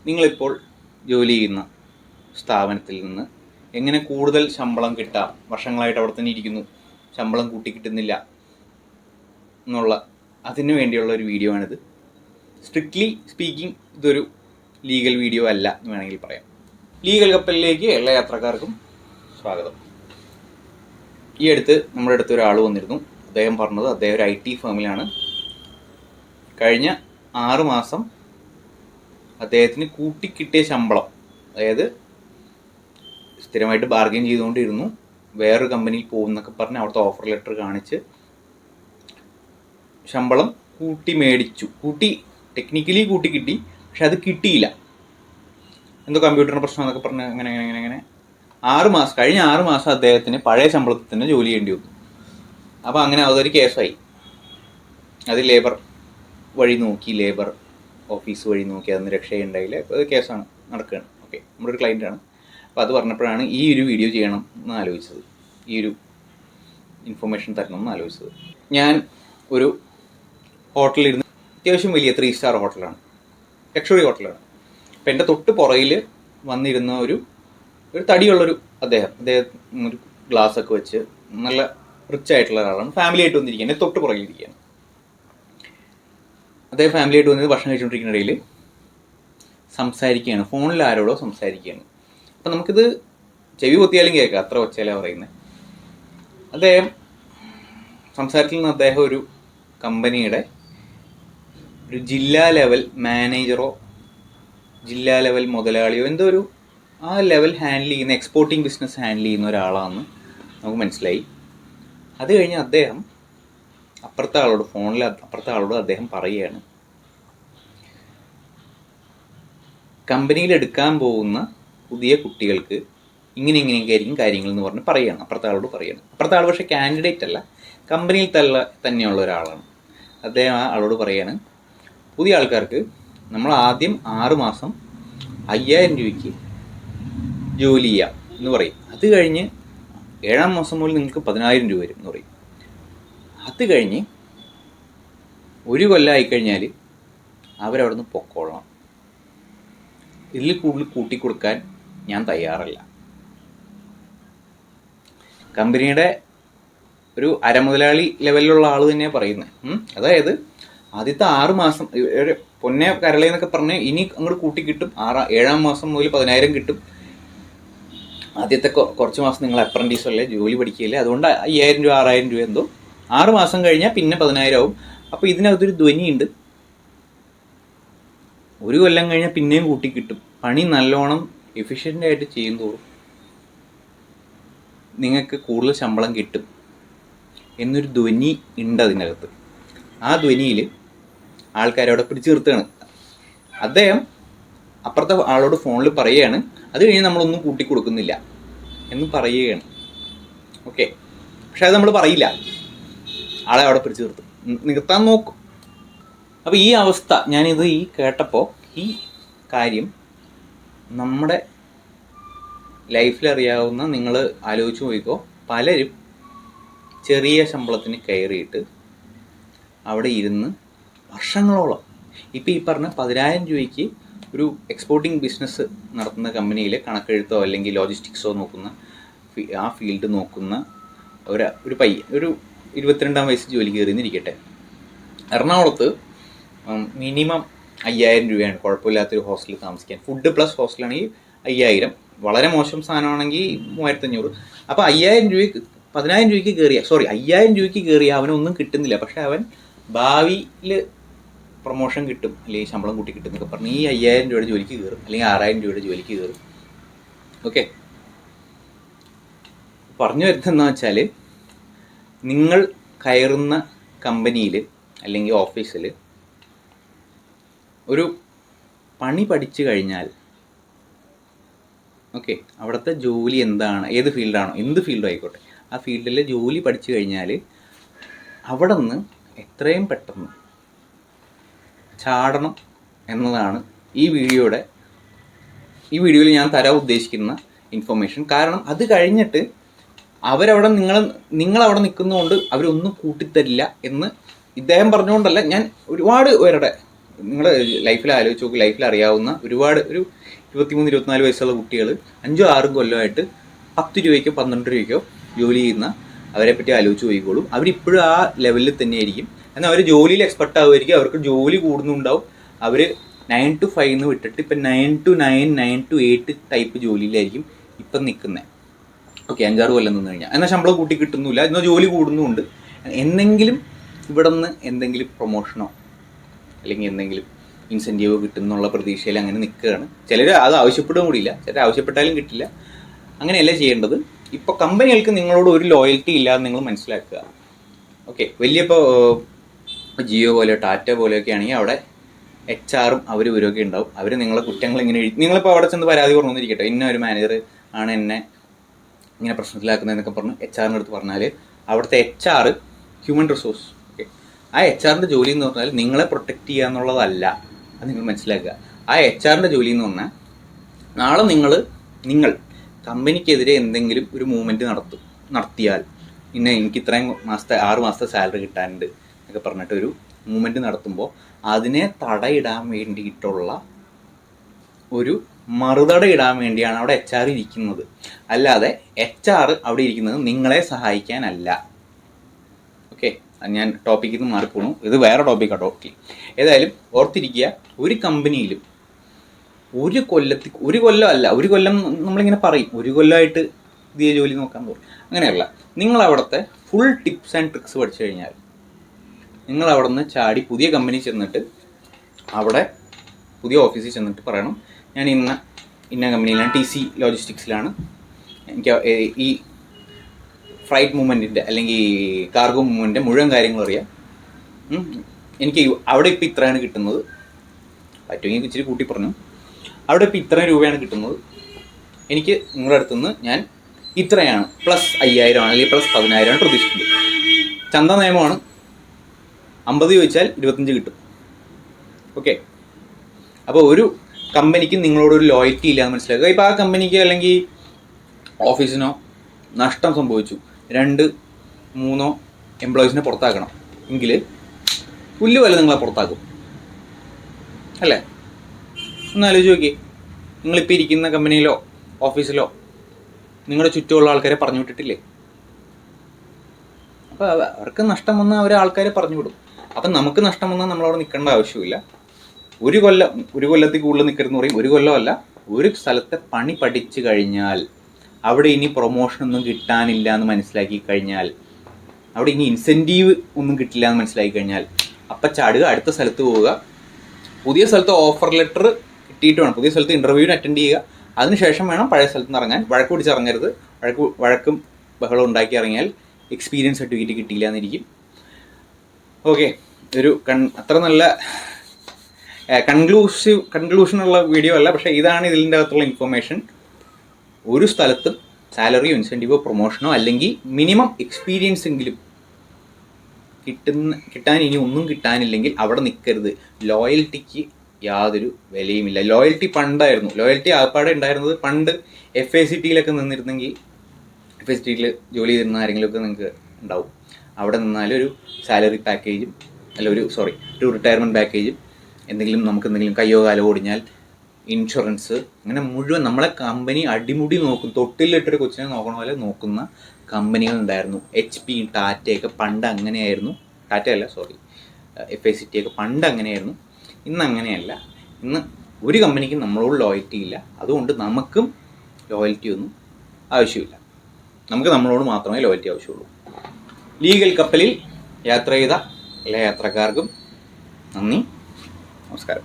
നിങ്ങളിപ്പോൾ ജോലി ചെയ്യുന്ന സ്ഥാപനത്തിൽ നിന്ന് എങ്ങനെ കൂടുതൽ ശമ്പളം കിട്ടാം, വർഷങ്ങളായിട്ട് അവിടെ തന്നെ ഇരിക്കുന്നു, ശമ്പളം കൂട്ടി കിട്ടുന്നില്ല എന്നുള്ള അതിനു വേണ്ടിയുള്ള ഒരു വീഡിയോ ആണിത്. സ്ട്രിക്ട്ലി സ്പീക്കിംഗ് ഇതൊരു ലീഗൽ വീഡിയോ അല്ല എന്ന് വേണമെങ്കിൽ പറയാം. ലീഗൽ കപ്പലിലേക്ക് എല്ലാ യാത്രക്കാർക്കും സ്വാഗതം. ഈ അടുത്ത് നമ്മുടെ അടുത്ത് ഒരാൾ വന്നിരുന്നു. അദ്ദേഹം പറഞ്ഞത് അദ്ദേഹം ഒരു IT ഫേമിലാണ്. കഴിഞ്ഞ 6 മാസം അദ്ദേഹത്തിന് കൂട്ടിക്കിട്ടിയ ശമ്പളം, അതായത് സ്ഥിരമായിട്ട് ബാർഗെയിൻ ചെയ്തുകൊണ്ടിരുന്നു, വേറൊരു കമ്പനിയിൽ പോകുന്നൊക്കെ പറഞ്ഞ് അവിടുത്തെ ഓഫർ ലെറ്റർ കാണിച്ച് ശമ്പളം ടെക്നിക്കലി കൂട്ടി കിട്ടി, പക്ഷെ അത് കിട്ടിയില്ല. എന്തോ കമ്പ്യൂട്ടറിന് പ്രശ്നം എന്നൊക്കെ പറഞ്ഞ് അങ്ങനെ 6 മാസം കഴിഞ്ഞ 6 മാസം അദ്ദേഹത്തിന് പഴയ ശമ്പളത്തിൽ തന്നെ ജോലി ചെയ്യേണ്ടി വന്നു. അപ്പോൾ അങ്ങനെ അതൊരു കേസായി. അത് ലേബർ വഴി നോക്കി, ലേബർ ഓഫീസ് വഴി നോക്കി, അതൊന്നും രക്ഷയുണ്ടായില്ല. ഇപ്പോൾ അത് കേസാണ്, നടക്കുകയാണ്. ഓക്കെ, നമ്മുടെ ഒരു ക്ലയൻറ്റാണ്. അപ്പോൾ അത് പറഞ്ഞപ്പോഴാണ് ഈ ഒരു വീഡിയോ ചെയ്യണം എന്ന് ആലോചിച്ചത്, ഈ ഒരു ഇൻഫർമേഷൻ തരണം എന്ന് ആലോചിച്ചത്. ഞാൻ ഒരു ഹോട്ടലിരുന്ന്, അത്യാവശ്യം വലിയ 3 സ്റ്റാർ ഹോട്ടലാണ്, ലക്ഷറി ഹോട്ടലാണ്. അപ്പം എൻ്റെ തൊട്ട് പുറകിൽ വന്നിരുന്ന ഒരു തടിയുള്ളൊരു അദ്ദേഹം ഒരു ഗ്ലാസ്സൊക്കെ വെച്ച് നല്ല റിച്ച് ആയിട്ടുള്ള ഒരാളാണ്. ഫാമിലി ആയിട്ട് വന്നിരിക്കുകയാണ്, എൻ്റെ തൊട്ട് പുറകിലിരിക്കുകയാണ്. അദ്ദേഹം ഫാമിലി ആയിട്ട് വന്നത് ഭക്ഷണം കഴിച്ചുകൊണ്ടിരിക്കുന്ന ഇടയിൽ സംസാരിക്കുകയാണ്, ഫോണിൽ ആരോടോ സംസാരിക്കുകയാണ്. അപ്പം നമുക്കിത് ചെവി പൊത്തിയാലും കേൾക്കാം, അത്ര ഒച്ചയിലാണ് പറയുന്നത്. അദ്ദേഹം സംസാരത്തിൽ നിന്ന് അദ്ദേഹം ഒരു കമ്പനിയുടെ ഒരു ജില്ലാ ലെവൽ മാനേജറോ ജില്ലാ ലെവൽ മുതലാളിയോ എന്തോ ഒരു ആ ലെവൽ ഹാൻഡിൽ ചെയ്യുന്ന, എക്സ്പോർട്ടിങ് ബിസിനസ് ഹാൻഡിൽ ചെയ്യുന്ന ഒരാളാണെന്ന് നമുക്ക് മനസ്സിലായി. അത് കഴിഞ്ഞ് അദ്ദേഹം അപ്പുറത്തെ ആളോട് അദ്ദേഹം പറയുകയാണ്, കമ്പനിയിൽ എടുക്കാൻ പോകുന്ന പുതിയ കുട്ടികൾക്ക് ഇങ്ങനെയൊക്കെ ആയിരിക്കും കാര്യങ്ങൾ എന്ന് പറഞ്ഞ് പറയുകയാണ്. അപ്പുറത്തെ ആൾ പക്ഷേ കാൻഡിഡേറ്റ് അല്ല, കമ്പനിയിൽ തന്നെയുള്ള ഒരാളാണ്. അദ്ദേഹം ആ ആളോട് പറയാണ്, പുതിയ ആൾക്കാർക്ക് നമ്മൾ ആദ്യം 6 മാസം 5000 രൂപയ്ക്ക് ജോലി ചെയ്യാം എന്ന് പറയും. അത് കഴിഞ്ഞ് 7-ാം മാസം മുതൽ നിങ്ങൾക്ക് 10000 രൂപ വരും എന്ന് പറയും. അത് കഴിഞ്ഞ് 1 കൊല്ലം ആയിക്കഴിഞ്ഞാൽ അവരവിടെ നിന്ന് പൊക്കോളണം. ഇതിൽ കൂടുതൽ കൂട്ടിക്കൊടുക്കാൻ ഞാൻ തയ്യാറല്ല. കമ്പനിയുടെ ഒരു അരമുതലാളി ലെവലിലുള്ള ആൾ തന്നെയാണ് പറയുന്നത്. അതായത് ആദ്യത്തെ 6 മാസം പൊന്നെ കരളയെന്നൊക്കെ പറഞ്ഞ് ഇനി അങ്ങോട്ട് കൂട്ടിക്കിട്ടും. 7-ാം മാസം മുതൽ 10000 കിട്ടും. ആദ്യത്തെ കുറച്ച് മാസം നിങ്ങൾ അപ്രൻറ്റീസ് അല്ലേ, ജോലി പഠിക്കുകയല്ലേ, അതുകൊണ്ട് 5000 രൂപ 6000 രൂപ എന്തോ. 6 മാസം കഴിഞ്ഞാൽ പിന്നെ 10000 ആവും. അപ്പോൾ ഇതിനകത്തൊരു ധ്വനിയുണ്ട്, 1 കൊല്ലം കഴിഞ്ഞാൽ പിന്നെയും കൂട്ടിക്കിട്ടും. പണി നല്ലോണം എഫിഷ്യൻ്റായിട്ട് ചെയ്യും തോറും നിങ്ങൾക്ക് കൂടുതൽ ശമ്പളം കിട്ടും എന്നൊരു ധ്വനി ഉണ്ട് അതിനകത്ത്. ആ ധ്വനിയിൽ ആൾക്കാരവിടെ പിടിച്ചു നിർത്തുകയാണ്. അദ്ദേഹം അപ്പുറത്തെ ആളോട് ഫോണിൽ പറയുകയാണ്, അത് കഴിഞ്ഞ് നമ്മളൊന്നും കൂട്ടിക്കൊടുക്കുന്നില്ല എന്ന് പറയുകയാണ്. ഓക്കെ, പക്ഷെ അത് നമ്മൾ പറയില്ല, ആളെ അവിടെ പിടിച്ചു നിർത്താൻ നോക്കും. അപ്പോൾ ഈ അവസ്ഥ ഞാനിത് കേട്ടപ്പോൾ ഈ കാര്യം നമ്മുടെ ലൈഫിലറിയാവുന്ന, നിങ്ങൾ ആലോചിച്ച് നോക്കിക്കോ, പലരും ചെറിയ ശമ്പളത്തിന് കയറിയിട്ട് അവിടെ ഇരുന്ന് വർഷങ്ങളോളം, ഇപ്പം ഈ പറഞ്ഞ 10000 രൂപയ്ക്ക് ഒരു എക്സ്പോർട്ടിങ് ബിസിനസ് നടത്തുന്ന കമ്പനിയിൽ കണക്കെഴുത്തോ അല്ലെങ്കിൽ ലോജിസ്റ്റിക്സോ നോക്കുന്ന, ആ ഫീൽഡ് നോക്കുന്ന ഒരു പയ്യൻ, ഒരു 22-ാം വയസ്സ് ജോലി കയറിയെന്നിരിക്കട്ടെ, എറണാകുളത്ത് മിനിമം 5000 രൂപയാണ് കുഴപ്പമില്ലാത്തൊരു ഹോസ്റ്റലിൽ താമസിക്കാൻ. ഫുഡ് പ്ലസ് ഹോസ്റ്റലാണെങ്കിൽ 5000, വളരെ മോശം സാധനമാണെങ്കിൽ 3500. അപ്പോൾ 5000 രൂപയ്ക്ക് 5000 രൂപയ്ക്ക് കയറിയ അവനൊന്നും കിട്ടുന്നില്ല. പക്ഷെ അവൻ ഭാവിയിൽ പ്രൊമോഷൻ കിട്ടും അല്ലെങ്കിൽ ശമ്പളം കൂട്ടി കിട്ടും എന്നൊക്കെ പറഞ്ഞ് ഈ 5000 രൂപയുടെ ജോലിക്ക് കയറും, അല്ലെങ്കിൽ 6000 രൂപയുടെ ജോലിക്ക് കയറും. ഓക്കെ, പറഞ്ഞു വരുന്നതെന്ന് വെച്ചാൽ, നിങ്ങൾ കയറുന്ന കമ്പനിയിൽ അല്ലെങ്കിൽ ഓഫീസിൽ ഒരു പണി പഠിച്ചു കഴിഞ്ഞാൽ, ഓക്കെ, അവിടുത്തെ ജോലി എന്താണ്, ഏത് ഫീൽഡാണോ, എന്ത് ഫീൽഡോ ആയിക്കോട്ടെ, ആ ഫീൽഡിൽ ജോലി പഠിച്ചു കഴിഞ്ഞാൽ അവിടെ നിന്ന് എത്രയും പെട്ടെന്ന് ചാടണം എന്നതാണ് ഈ വീഡിയോയിൽ ഞാൻ തരാൻ ഉദ്ദേശിക്കുന്ന ഇൻഫർമേഷൻ. കാരണം അത് കഴിഞ്ഞിട്ട് അവരവിടെ നിങ്ങളവിടെ നിൽക്കുന്നതുകൊണ്ട് അവരൊന്നും കൂട്ടിത്തരില്ല എന്ന് ഇദ്ദേഹം പറഞ്ഞുകൊണ്ടല്ല, ഞാൻ ഒരുപാട് പേരുടെ നിങ്ങളുടെ ലൈഫിൽ ആലോചിച്ച് നോക്കി, ലൈഫിൽ അറിയാവുന്ന ഒരുപാട് ഒരു 23-24 വയസ്സുള്ള കുട്ടികൾ 5-6 കൊല്ലമായിട്ട് 10 രൂപയ്ക്കോ 12 രൂപയ്ക്കോ ജോലി ചെയ്യുന്ന അവരെ പറ്റി ആലോചിച്ച് പോയിക്കോളും. അവരിപ്പോഴും ആ ലെവലിൽ തന്നെയായിരിക്കും. എന്നാൽ അവർ ജോലിയിൽ എക്സ്പെർട്ട് ആവുമായിരിക്കും, അവർക്ക് ജോലി കൂടുന്നുണ്ടാവും. അവർ 9 to 5 വിട്ടിട്ട് ഇപ്പം 9 to 9, 9 to 8 ടൈപ്പ് ജോലിയിലായിരിക്കും ഇപ്പം നിൽക്കുന്നത്. ഓക്കെ, 5-6 കൊല്ലം നിന്ന് കഴിഞ്ഞാൽ എന്നാൽ ശമ്പളം കൂട്ടി കിട്ടുന്നില്ല, എന്നാൽ ജോലി കൂടുന്നുമുണ്ട്. എന്തെങ്കിലും ഇവിടെ നിന്ന് എന്തെങ്കിലും പ്രൊമോഷനോ അല്ലെങ്കിൽ എന്തെങ്കിലും ഇൻസെൻറ്റീവോ കിട്ടുന്നുള്ള പ്രതീക്ഷയിൽ അങ്ങനെ നിൽക്കുകയാണ്. ചിലർ അത് ആവശ്യപ്പെടുകയും കൂടിയില്ല, ചിലർ ആവശ്യപ്പെട്ടാലും കിട്ടില്ല. അങ്ങനെയല്ല ചെയ്യേണ്ടത്. ഇപ്പോൾ കമ്പനികൾക്ക് നിങ്ങളോട് ഒരു ലോയൽറ്റി ഇല്ലാതെ നിങ്ങൾ മനസ്സിലാക്കുക. ഓക്കെ, വലിയ ഇപ്പോൾ ജിയോ പോലെയോ ടാറ്റ പോലെയൊക്കെ ആണെങ്കിൽ അവിടെ HR-ഉം ഇവരൊക്കെ ഉണ്ടാവും. അവർ നിങ്ങളെ കുറ്റങ്ങൾ ഇങ്ങനെ നിങ്ങളിപ്പോൾ അവിടെ ചെന്ന് പരാതി പറഞ്ഞിരിക്കട്ടെ, ഇന്ന ഒരു മാനേജർ ആണ് എന്നെ ഇങ്ങനെ പ്രശ്നത്തിലാക്കുന്നതെന്നൊക്കെ പറഞ്ഞ് HR-ൻ്റെ അടുത്ത് പറഞ്ഞാൽ അവിടുത്തെ HR ഹ്യൂമൻ റിസോഴ്സ്, ഓക്കെ, ആ HR-ൻ്റെ ജോലി എന്ന് പറഞ്ഞാൽ നിങ്ങളെ പ്രൊട്ടക്റ്റ് ചെയ്യുക എന്നുള്ളതല്ല. അത് നിങ്ങൾ മനസ്സിലാക്കുക. ആ HR-ൻ്റെ ജോലി എന്ന് പറഞ്ഞാൽ നാളെ നിങ്ങൾ കമ്പനിക്കെതിരെ എന്തെങ്കിലും ഒരു മൂവ്മെൻറ്റ് നടത്തിയാൽ എനിക്ക് ഇത്രയും 6 മാസത്തെ സാലറി കിട്ടാനുണ്ട് എന്നൊക്കെ പറഞ്ഞിട്ട് ഒരു മൂവ്മെൻറ്റ് നടത്തുമ്പോൾ അതിനെ തടയിടാൻ വേണ്ടിയിട്ടുള്ള ഒരു മറുതട ഇടാൻ വേണ്ടിയാണ് അവിടെ HR ഇരിക്കുന്നത്. അല്ലാതെ HR അവിടെ ഇരിക്കുന്നത് നിങ്ങളെ സഹായിക്കാനല്ല. ഓക്കെ, ഞാൻ ടോപ്പിക്കിൽ നിന്ന് മാറിപ്പോണു, ഇത് വേറെ ടോപ്പിക്കാണ് ടോട്ടലി. ഏതായാലും ഓർത്തിരിക്കുക, ഒരു കമ്പനിയിലും ഒരു കൊല്ലം നമ്മളിങ്ങനെ പറയും, 1 കൊല്ലമായിട്ട് ഇതേ ജോലി നോക്കാൻ പോകും. അങ്ങനെയല്ല. നിങ്ങളവിടുത്തെ ഫുൾ ടിപ്സ് ആൻഡ് ട്രിക്സ് പഠിച്ചു കഴിഞ്ഞാൽ നിങ്ങൾ അവിടെ നിന്ന് ചാടി പുതിയ കമ്പനി ചെന്നിട്ട് അവിടെ പുതിയ ഓഫീസിൽ ചെന്നിട്ട് പറയണം, ഞാൻ ഇന്ന കമ്പനിയിലാണ്, TC ലോജിസ്റ്റിക്സിലാണ്, എനിക്ക് ഈ ഫ്ലൈറ്റ് മൂവ്മെൻറ്റിൻ്റെ അല്ലെങ്കിൽ കാർഗോ മൂവ്മെൻറ്റിൻ്റെ മുഴുവൻ കാര്യങ്ങളും അറിയാം. എനിക്ക് അവിടെ ഇപ്പോൾ ഇത്രയാണ് കിട്ടുന്നത്, പറ്റുമെങ്കിൽ ഇച്ചിരി കൂട്ടി പറഞ്ഞു, അവിടെ ഇപ്പോൾ ഇത്രയും രൂപയാണ് കിട്ടുന്നത്, എനിക്ക് നിങ്ങളുടെ അടുത്തുനിന്ന് ഞാൻ ഇത്രയാണ് +5000 അല്ലെങ്കിൽ +10,000 പ്രതീക്ഷിക്കുന്നത്. ചന്ത നിയമമാണ്, 50 ചോദിച്ചാൽ 25 കിട്ടും. ഓക്കെ, അപ്പോൾ ഒരു കമ്പനിക്ക് നിങ്ങളോടൊരു ലോയൽറ്റി ഇല്ലാന്ന് മനസ്സിലാക്കുക. ഇപ്പോൾ ആ കമ്പനിക്ക് അല്ലെങ്കിൽ ഓഫീസിനോ നഷ്ടം സംഭവിച്ചു, 2-3 എംപ്ലോയീസിനെ പുറത്താക്കണം എങ്കിൽ പുല്ലുപോലെ നിങ്ങളെ പുറത്താക്കും അല്ലേ? ഒന്ന് ആലോചിച്ച് നോക്കി. നിങ്ങളിപ്പോൾ ഇരിക്കുന്ന കമ്പനിയിലോ ഓഫീസിലോ നിങ്ങളുടെ ചുറ്റുമുള്ള ആൾക്കാരെ പറഞ്ഞു വിട്ടിട്ടില്ലേ? അപ്പോൾ അവർക്ക് നഷ്ടം വന്നാൽ അവർ ആൾക്കാരെ പറഞ്ഞു വിടും. അപ്പം നമുക്ക് നഷ്ടം വന്നാൽ നമ്മളവിടെ നിൽക്കേണ്ട ആവശ്യമില്ല. ഒരു കൊല്ലത്തിൽ കൂടുതൽ നിൽക്കരുതെന്ന് പറയും. 1 കൊല്ലമല്ല, ഒരു സ്ഥലത്തെ പണി പഠിച്ചു കഴിഞ്ഞാൽ അവിടെ ഇനി പ്രൊമോഷനൊന്നും കിട്ടാനില്ല എന്ന് മനസ്സിലാക്കി കഴിഞ്ഞാൽ, അവിടെ ഇനി ഇൻസെൻറ്റീവ് ഒന്നും കിട്ടില്ല എന്ന് മനസ്സിലാക്കി കഴിഞ്ഞാൽ അപ്പം ചാടുക, അടുത്ത സ്ഥലത്ത് പോവുക. പുതിയ സ്ഥലത്ത് ഓഫർ ലെറ്റർ കിട്ടിയിട്ട് വേണം, പുതിയ സ്ഥലത്ത് ഇൻ്റർവ്യൂവിന് അറ്റൻഡ് ചെയ്യുക. അതിനുശേഷം വേണം പഴയ സ്ഥലത്ത് നിന്ന് ഇറങ്ങാൻ. വഴക്ക് പിടിച്ച് ഇറങ്ങരുത്. വഴക്കും ബഹളം ഉണ്ടാക്കി ഇറങ്ങിയാൽ എക്സ്പീരിയൻസ് സർട്ടിഫിക്കറ്റ് കിട്ടിയില്ല എന്നിരിക്കും. ഓക്കെ, ഒരു അത്ര നല്ല കൺക്ലൂഷനുള്ള വീഡിയോ അല്ല, പക്ഷേ ഇതാണ് ഇതിൻ്റെ അകത്തുള്ള ഇൻഫർമേഷൻ. ഒരു സ്ഥലത്തും സാലറിയോ ഇൻസെൻറ്റീവോ പ്രൊമോഷനോ അല്ലെങ്കിൽ മിനിമം എക്സ്പീരിയൻസ് എങ്കിലും കിട്ടാൻ ഇനി ഒന്നും കിട്ടാനില്ലെങ്കിൽ അവിടെ നിൽക്കരുത്. ലോയൽറ്റിക്ക് യാതൊരു വിലയുമില്ല. ലോയൽറ്റി പണ്ടായിരുന്നു, ലോയൽറ്റി ആപ്പാടെ ഉണ്ടായിരുന്നത് പണ്ട് FACT-യിലൊക്കെ നിന്നിരുന്നെങ്കിൽ, FACT-യിൽ ജോലി ചെയ്തിരുന്ന ആരെങ്കിലുമൊക്കെ നിങ്ങൾക്ക് ഉണ്ടാവും. അവിടെ നിന്നാലൊരു സാലറി പാക്കേജും ഒരു റിട്ടയർമെൻറ്റ് പാക്കേജും എന്തെങ്കിലും കയ്യോ കാലോ ഓടിഞ്ഞാൽ ഇൻഷുറൻസ്, അങ്ങനെ മുഴുവൻ നമ്മളെ കമ്പനി അടിമുടി നോക്കും. തൊട്ടിലിട്ടൊരു കൊച്ചിനെ നോക്കണ പോലെ നോക്കുന്ന കമ്പനികളുണ്ടായിരുന്നു. HP, ടാറ്റയൊക്കെ പണ്ട് അങ്ങനെയായിരുന്നു. FACT-ഒക്കെ പണ്ട് അങ്ങനെയായിരുന്നു. ഇന്ന് അങ്ങനെയല്ല. ഇന്ന് ഒരു കമ്പനിക്കും നമ്മളോട് ലോയൽറ്റി ഇല്ല. അതുകൊണ്ട് നമുക്കും ലോയൽറ്റി ഒന്നും ആവശ്യമില്ല. നമുക്ക് നമ്മളോട് മാത്രമേ ലോയൽറ്റി ആവശ്യമുള്ളൂ. ലീഗൽ കപ്പലിൽ യാത്ര ചെയ്ത എല്ലാ യാത്രക്കാർക്കും നന്ദി, നമസ്കാരം.